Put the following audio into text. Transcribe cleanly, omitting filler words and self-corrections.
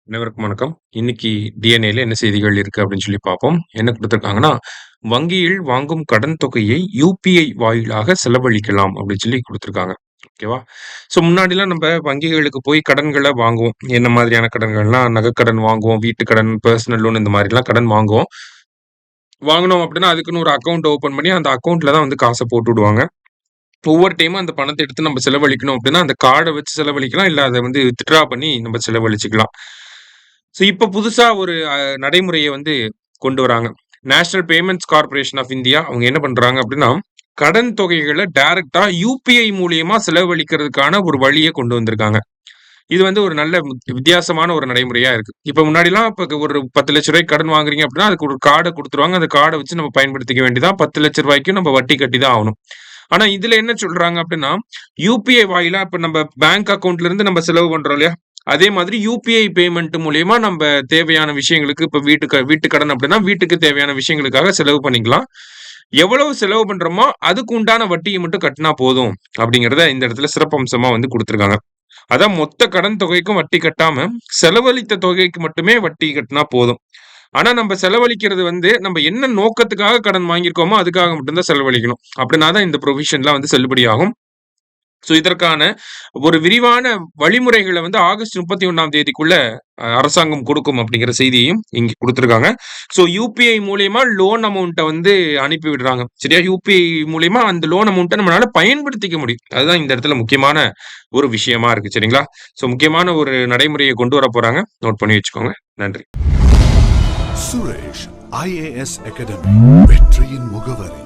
அனைவருக்கும் வணக்கம். இன்னைக்கு டிஎன்ஏல என்ன செய்திகள் இருக்கு அப்படின்னு சொல்லி பார்ப்போம். என்ன குடுத்திருக்காங்கன்னா, வங்கியில் வாங்கும் கடன் தொகையை யுபிஐ வாயிலாக செலவழிக்கலாம் அப்படின்னு சொல்லி குடுத்திருக்காங்க. ஓகேவா? ஸோ முன்னாடிலாம் நம்ப வங்கிகளுக்கு போய் கடன்கள வாங்குவோம். என்ன மாதிரியான கடன்கள்னா, நகைக்கடன் வாங்குவோம், வீட்டு கடன், பெர்சனல் லோன் இந்த மாரிலாம் கடன் வாங்குவோம். வாங்குனோம் அப்படின்னா, அதுக்குன்னு ஒரு அக்கவுண்ட் ஓப்பன் பண்ணி, அந்த அக்கவுண்ட்ல தான் வந்து காச போட்டு விடுவாங்க. ஒவ்வொரு டைமும் அந்த பணத்த எடுத்து நம்ம செலவழிக்கணும் அப்படின்னா, அந்த கார்ட வச்சு செலவழிக்கலாம். இல்ல அத வந்து வித்ட்ரா பண்ணி நம்ம செலவழிச்சுக்கலாம். ஸோ இப்ப புதுசா ஒரு நடைமுறைய வந்து கொண்டு வராங்க. National payments corporation of India அவங்க என்ன பண்றாங்க அப்படின்னா, கடன் தொகைகள டைரக்ட்டா யுபிஐ மூலியமா செலவழிக்கிறதுக்கான ஒரு வழிய கொண்டு வந்திருக்காங்க. இது வந்து ஒரு நல்ல வித்தியாசமான ஒரு நடைமுறையா இருக்கு. இப்ப முன்னாடிலாம் இப்ப ஒரு ரூ. 10,00,000 கடன் வாங்குறீங்க அப்படின்னா, அதுக்கு ஒரு கார்ட குடுத்துருவாங்க. அந்த கார்ட வச்சு நம்ம பயன்படுத்திக்க வேண்டியதான். ரூ. 10,00,000க்கும் நம்ம வட்டி கட்டி தான் ஆவணும். ஆனா இதுல என்ன சொல்றாங்க அப்படின்னா, யுபிஐ வாயிலா இப்ப நம்ம பேங்க் அக்கவுண்ட்ல இருந்து நம்ம செலவு பண்றோம் இல்லையா? அதே மாதிரி யுபிஐ பேமெண்ட் மூலியமா நம்ப தேவையான விஷயங்களுக்கு இப்ப வீட்டு கடன் அப்படின்னா, வீட்டுக்கு தேவையான விஷயங்களுக்காக செலவு பண்ணிக்கலாம். எவ்வளவு செலவு பண்றோமோ, அதுக்கு உண்டான வட்டிய மட்டும் கட்டுனா போதும் அப்படிங்கிறத இந்த இடத்துல சிறப்பம்சமா வந்து குடுத்திருக்காங்க. அதான் மொத்த கடன் தொகைக்கும் வட்டி கட்டாம, செலவழித்த தொகைக்கு மட்டுமே வட்டி கட்டுனா போதும். ஆனா நம்ப செலவழிக்கிறது வந்து, நம்ப என்ன நோக்கத்துக்காக கடன் வாங்கியிருக்கோமோ, அதுக்காக மட்டும் தான் செலவழிக்கணும். அப்படின்னா தான் இந்த புரோவிஷன்லாம் வந்து செல்லுபடியாகும். ஸோ இதற்கான ஒரு விரிவான வழிமுறைகள வந்து ஆகஸ்ட் 31ஆம் தேதிக்குள்ள அரசாங்கம் கொடுக்கும் அப்படிங்கிற செய்தியையும் இங்க குடுத்திருக்காங்க. ஸோ யுபிஐ மூலியமா லோன் அமௌண்ட்ட வந்து அனுப்பி விடுறாங்க. சரியா? யுபிஐ மூலியமா அந்த லோன் அமௌண்ட்ட நம்மளால பயன்படுத்திக்க முடியும். அதுதான் இந்த இடத்துல முக்கியமான ஒரு விஷயமா இருக்கு. சரிங்களா? ஸோ முக்கியமான ஒரு நடைமுறைய கொண்டு வரப்போறாங்க. நோட் பண்ணி வச்சுக்கோங்க. நன்றி. சுரேஷ் ஐஏஎஸ் அகாடமி வெற்றியின் முகவரி.